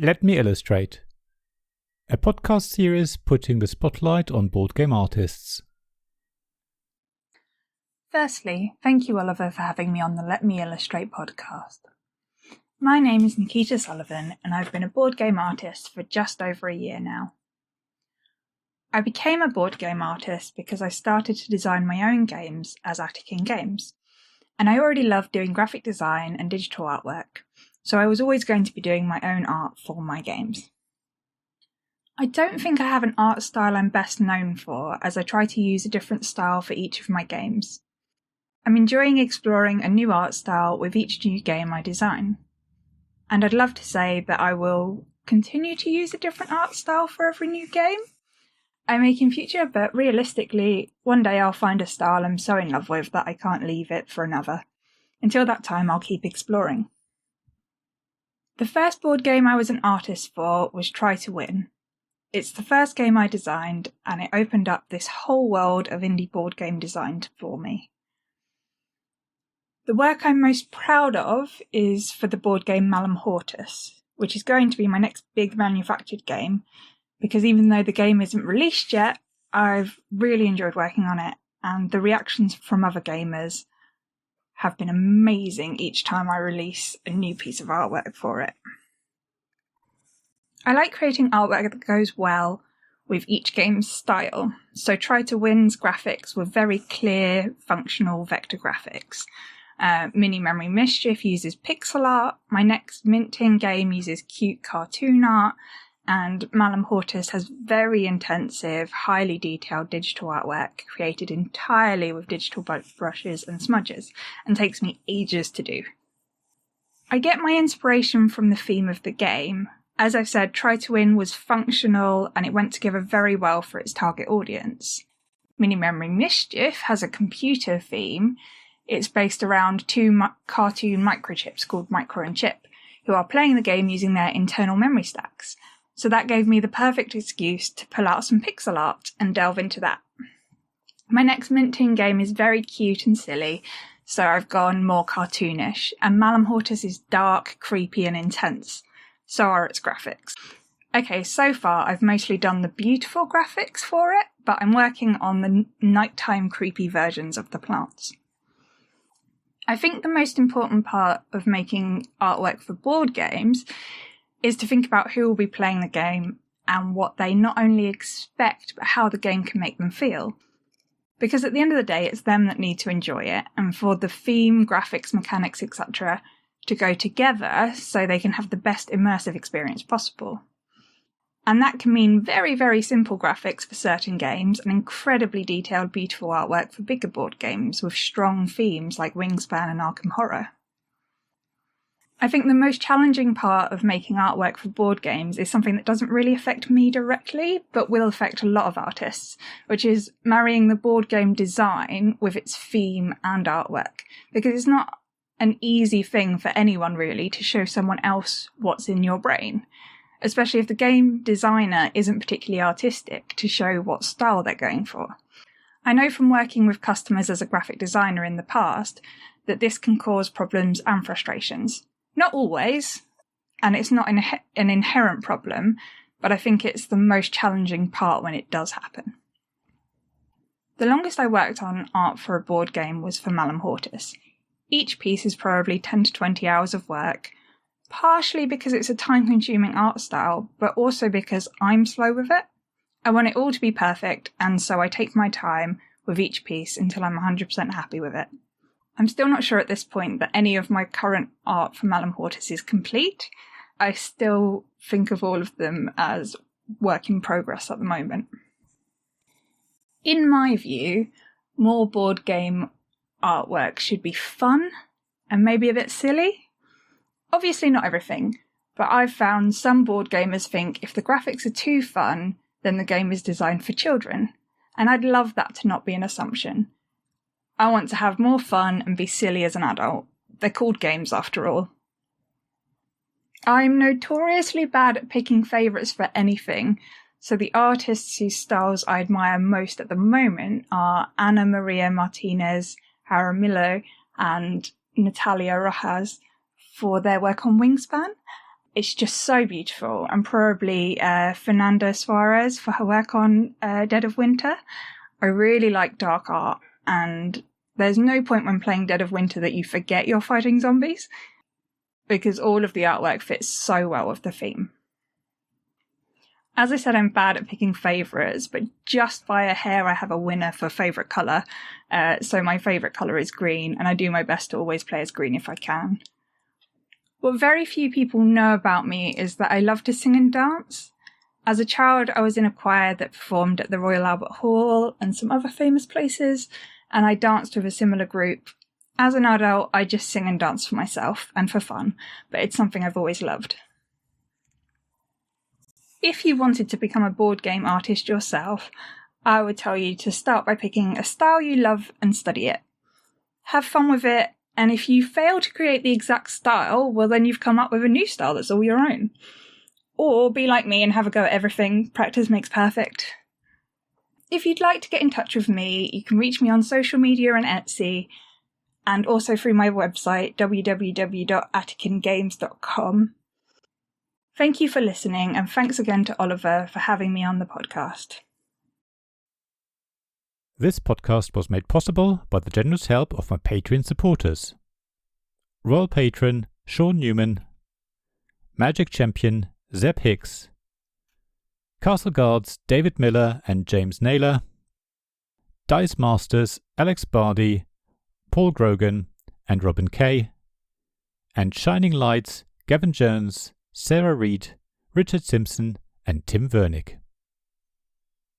Let Me Illustrate, a podcast series putting the spotlight on board game artists. Firstly, thank you, Oliver, for having me on the Let Me Illustrate podcast. My name is Nikita Sullivan, and I've been a board game artist for just over a year now. I became a board game artist because I started to design my own games as Attikin Games, and I already loved doing graphic design and digital artwork, so I was always going to be doing my own art for my games. I don't think I have an art style I'm best known for, as I try to use a different style for each of my games. I'm enjoying exploring a new art style with each new game I design. And I'd love to say that I will continue to use a different art style for every new game I make in future, but realistically, one day I'll find a style I'm so in love with that I can't leave it for another. Until that time, I'll keep exploring. The first board game I was an artist for was Try to Win. It's the first game I designed, and it opened up this whole world of indie board game design for me. The work I'm most proud of is for the board game Malum Hortus, which is going to be my next big manufactured game, because even though the game isn't released yet, I've really enjoyed working on it, and the reactions from other gamers have been amazing each time I release a new piece of artwork for it. I like creating artwork that goes well with each game's style, so Try to Win's graphics were very clear, functional vector graphics. Mini Memory Mischief uses pixel art, my next minting game uses cute cartoon art, and Malum Hortus has very intensive, highly detailed digital artwork created entirely with digital brushes and smudges, and takes me ages to do. I get my inspiration from the theme of the game. As I've said, Try to Win was functional and it went together very well for its target audience. Mini Memory Mischief has a computer theme. It's based around two cartoon microchips called Micro and Chip, who are playing the game using their internal memory stacks. So that gave me the perfect excuse to pull out some pixel art and delve into that. My next minting game is very cute and silly, so I've gone more cartoonish, and Malum Hortus is dark, creepy and intense. So are its graphics. Okay, so far I've mostly done the beautiful graphics for it, but I'm working on the nighttime creepy versions of the plants. I think the most important part of making artwork for board games is to think about who will be playing the game and what they not only expect, but how the game can make them feel. Because at the end of the day, it's them that need to enjoy it, and for the theme, graphics, mechanics, etc. to go together so they can have the best immersive experience possible. And that can mean very, very simple graphics for certain games and incredibly detailed, beautiful artwork for bigger board games with strong themes like Wingspan and Arkham Horror. I think the most challenging part of making artwork for board games is something that doesn't really affect me directly, but will affect a lot of artists, which is marrying the board game design with its theme and artwork, because it's not an easy thing for anyone really to show someone else what's in your brain, especially if the game designer isn't particularly artistic to show what style they're going for. I know from working with customers as a graphic designer in the past that this can cause problems and frustrations. Not always, and it's not an inherent problem, but I think it's the most challenging part when it does happen. The longest I worked on art for a board game was for Malum Hortus. Each piece is probably 10 to 20 hours of work, partially because it's a time-consuming art style, but also because I'm slow with it. I want it all to be perfect, and so I take my time with each piece until I'm 100% happy with it. I'm still not sure at this point that any of my current art for Malum Hortus is complete. I still think of all of them as work in progress at the moment. In my view, more board game artwork should be fun and maybe a bit silly. Obviously not everything, but I've found some board gamers think if the graphics are too fun, then the game is designed for children, and I'd love that to not be an assumption. I want to have more fun and be silly as an adult. They're called games after all. I'm notoriously bad at picking favourites for anything, so the artists whose styles I admire most at the moment are Ana Maria Martinez, Jaramillo, and Natalia Rojas for their work on Wingspan. It's just so beautiful, and probably Fernanda Suarez for her work on Dead of Winter. I really like dark art, and there's no point when playing Dead of Winter that you forget you're fighting zombies, because all of the artwork fits so well with the theme. As I said, I'm bad at picking favourites, but just by a hair I have a winner for favourite colour. So my favourite colour is green, and I do my best to always play as green if I can. What very few people know about me is that I love to sing and dance. As a child, I was in a choir that performed at the Royal Albert Hall and some other famous places, and I danced with a similar group. As an adult, I just sing and dance for myself and for fun, but it's something I've always loved. If you wanted to become a board game artist yourself, I would tell you to start by picking a style you love and study it. Have fun with it, and if you fail to create the exact style, well then you've come up with a new style that's all your own. Or be like me and have a go at everything. Practice makes perfect. If you'd like to get in touch with me, you can reach me on social media and Etsy, and also through my website, www.atikingames.com. Thank you for listening, and thanks again to Oliver for having me on the podcast. This podcast was made possible by the generous help of my Patreon supporters. Royal Patron Sean Newman, Magic Champion Zeb Hicks, Castle Guards David Miller and James Naylor, Dice Masters Alex Bardi, Paul Grogan and Robin Kay, and Shining Lights Gavin Jones, Sarah Reed, Richard Simpson and Tim Vernick.